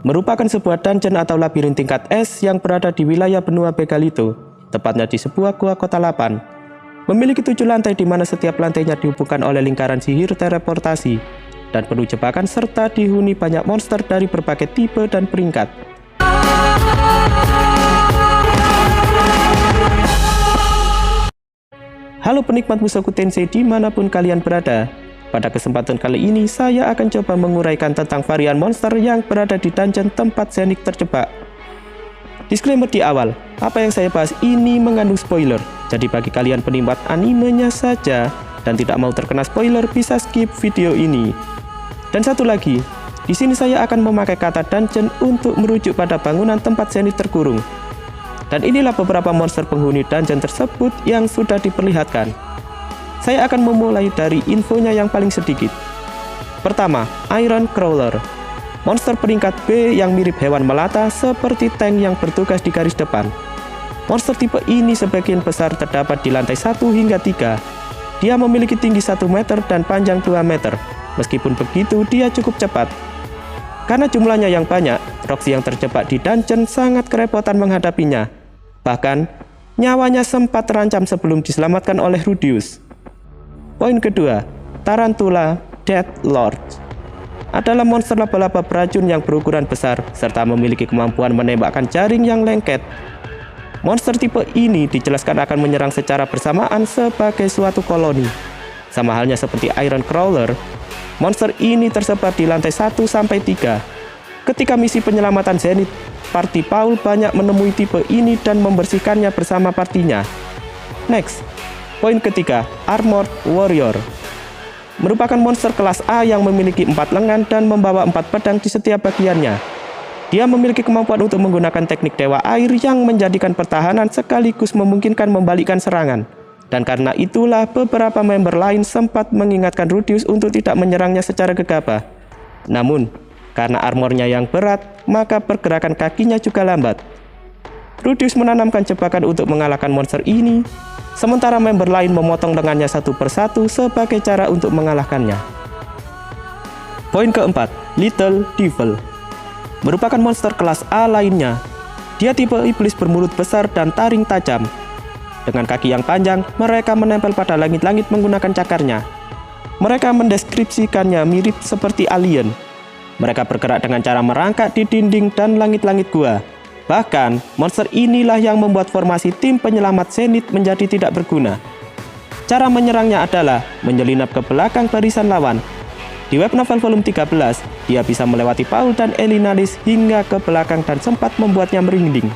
merupakan sebuah dungeon atau labirin tingkat es yang berada di wilayah benua Begalito, tepatnya di sebuah gua kota 8. Memiliki 7 lantai di mana setiap lantainya dihubungkan oleh lingkaran sihir teleportasi, dan penuh jebakan serta dihuni banyak monster dari berbagai tipe dan peringkat. Halo penikmat Mushoku Tensei dimanapun kalian berada. Pada kesempatan kali ini, saya akan coba menguraikan tentang varian monster yang berada di dungeon tempat Zenith terjebak. Disclaimer di awal, apa yang saya bahas ini mengandung spoiler, jadi bagi kalian penikmat animenya saja dan tidak mau terkena spoiler bisa skip video ini. Dan satu lagi, di sini saya akan memakai kata dungeon untuk merujuk pada bangunan tempat Zenith terkurung. Dan inilah beberapa monster penghuni dungeon tersebut yang sudah diperlihatkan. Saya akan memulai dari infonya yang paling sedikit. Pertama, Iron Crawler. Monster peringkat B yang mirip hewan melata seperti tank yang bertugas di garis depan. Monster tipe ini sebagian besar terdapat di lantai 1 hingga 3. Dia memiliki tinggi 1 meter dan panjang 2 meter. Meskipun begitu, dia cukup cepat. Karena jumlahnya yang banyak, Roxy yang terjebak di dungeon sangat kerepotan menghadapinya. Bahkan, nyawanya sempat terancam sebelum diselamatkan oleh Rudeus. Poin kedua, Tarantula Deathlord adalah monster laba-laba beracun yang berukuran besar serta memiliki kemampuan menembakkan jaring yang lengket. Monster tipe ini dijelaskan akan menyerang secara bersamaan sebagai suatu koloni. Sama halnya seperti Iron Crawler, monster ini tersebar di lantai 1 sampai 3. Ketika misi penyelamatan Zenith, party Paul banyak menemui tipe ini dan membersihkannya bersama partinya. Next, poin ketiga, Armored Warrior. Merupakan monster kelas A yang memiliki 4 lengan dan membawa 4 pedang di setiap bagiannya. Dia memiliki kemampuan untuk menggunakan teknik Dewa Air yang menjadikan pertahanan sekaligus memungkinkan membalikkan serangan. Dan karena itulah beberapa member lain sempat mengingatkan Rudeus untuk tidak menyerangnya secara gegabah. Namun, karena armornya yang berat, maka pergerakan kakinya juga lambat. Rudeus menanamkan jebakan untuk mengalahkan monster ini, sementara member lain memotong lengannya satu persatu sebagai cara untuk mengalahkannya. Poin keempat, Little Devil. Merupakan monster kelas A lainnya. Dia tipe iblis bermulut besar dan taring tajam. Dengan kaki yang panjang, mereka menempel pada langit-langit menggunakan cakarnya. Mereka mendeskripsikannya mirip seperti alien. Mereka bergerak dengan cara merangkak di dinding dan langit-langit gua. Bahkan, monster inilah yang membuat formasi tim penyelamat Zenith menjadi tidak berguna. Cara menyerangnya adalah menyelinap ke belakang barisan lawan. Di web novel volume 13, dia bisa melewati Paul dan Elinalis hingga ke belakang dan sempat membuatnya merinding.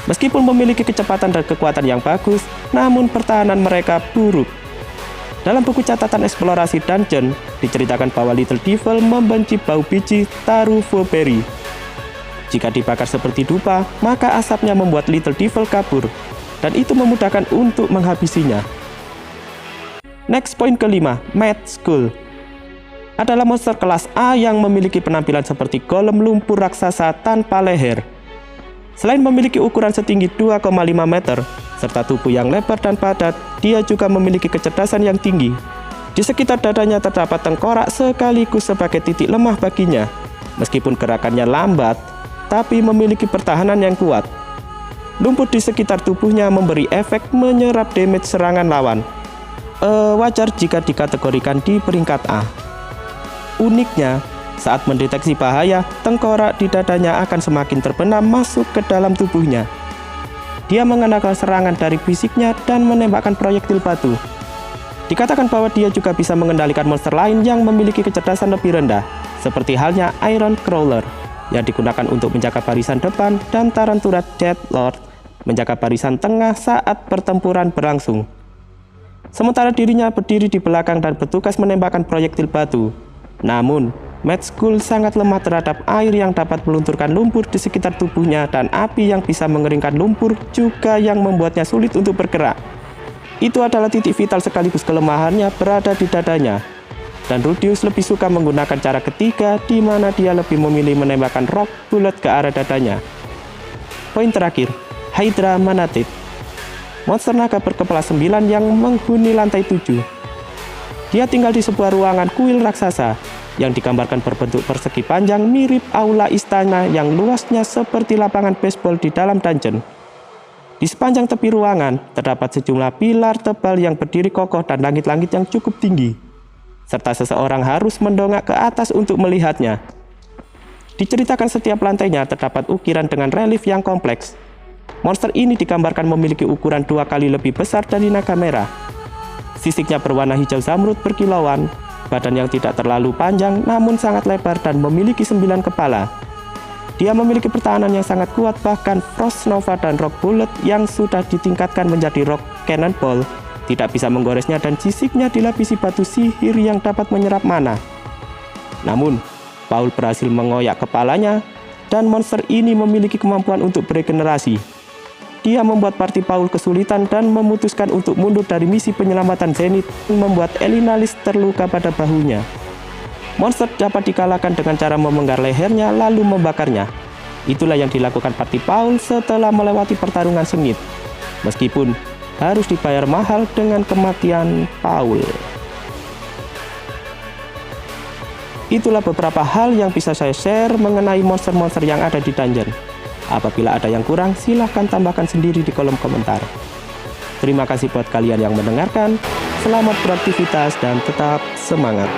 Meskipun memiliki kecepatan dan kekuatan yang bagus, namun pertahanan mereka buruk. Dalam buku catatan eksplorasi dungeon, diceritakan bahwa Little Devil membenci bau biji Tarufoberry. Jika dibakar seperti dupa, maka asapnya membuat Little Devil kabur, dan itu memudahkan untuk menghabisinya. Next, poin kelima, Mad Skull. Adalah monster kelas A yang memiliki penampilan seperti golem lumpur raksasa tanpa leher. Selain memiliki ukuran setinggi 2,5 meter, serta tubuh yang lebar dan padat, dia juga memiliki kecerdasan yang tinggi. Di sekitar dadanya terdapat tengkorak sekaligus sebagai titik lemah baginya. Meskipun gerakannya lambat, tapi memiliki pertahanan yang kuat. Lumpur di sekitar tubuhnya memberi efek menyerap damage serangan lawan. Wajar jika dikategorikan di peringkat A. Uniknya, saat mendeteksi bahaya, tengkorak di dadanya akan semakin terbenam masuk ke dalam tubuhnya. Dia mengenakan serangan dari fisiknya dan menembakkan proyektil batu. Dikatakan bahwa dia juga bisa mengendalikan monster lain yang memiliki kecerdasan lebih rendah, seperti halnya Iron Crawler, yang digunakan untuk menjaga barisan depan, dan Tarantula Deathlord menjaga barisan tengah saat pertempuran berlangsung. Sementara dirinya berdiri di belakang dan bertugas menembakkan proyektil batu. Namun, Mad Skull sangat lemah terhadap air yang dapat melunturkan lumpur di sekitar tubuhnya dan api yang bisa mengeringkan lumpur juga yang membuatnya sulit untuk bergerak. Itu adalah titik vital sekaligus kelemahannya berada di dadanya. Dan Rudeus lebih suka menggunakan cara ketiga di mana dia lebih memilih menembakkan rock bullet ke arah dadanya. Poin terakhir, Hydra Manatid. Monster naga berkepala 9 yang menghuni lantai 7. Dia tinggal di sebuah ruangan kuil raksasa. yang digambarkan berbentuk persegi panjang mirip aula istana yang luasnya seperti lapangan baseball di dalam dungeon. Di sepanjang tepi ruangan, terdapat sejumlah pilar tebal yang berdiri kokoh dan langit-langit yang cukup tinggi, serta seseorang harus mendongak ke atas untuk melihatnya. Diceritakan setiap lantainya terdapat ukiran dengan relief yang kompleks. Monster ini digambarkan memiliki ukuran 2 kali lebih besar dari naga merah. Sisiknya berwarna hijau zamrud berkilauan, badan yang tidak terlalu panjang namun sangat lebar dan memiliki 9 kepala. Dia memiliki pertahanan yang sangat kuat, bahkan Frost Nova dan Rock Bullet yang sudah ditingkatkan menjadi Rock Cannonball tidak bisa menggoresnya, dan sisiknya dilapisi batu sihir yang dapat menyerap mana. Namun, Paul berhasil mengoyak kepalanya dan monster ini memiliki kemampuan untuk beregenerasi. Dia membuat party Paul kesulitan dan memutuskan untuk mundur dari misi penyelamatan Zenith, membuat Elinalis terluka pada bahunya. Monster dapat dikalahkan dengan cara memenggar lehernya lalu membakarnya. Itulah yang dilakukan party Paul setelah melewati pertarungan sengit, meskipun harus dibayar mahal dengan kematian Paul. Itulah beberapa hal yang bisa saya share mengenai monster-monster yang ada di dungeon. Apabila ada yang kurang, silahkan tambahkan sendiri di kolom komentar. Terima kasih buat kalian yang mendengarkan. Selamat beraktivitas dan tetap semangat.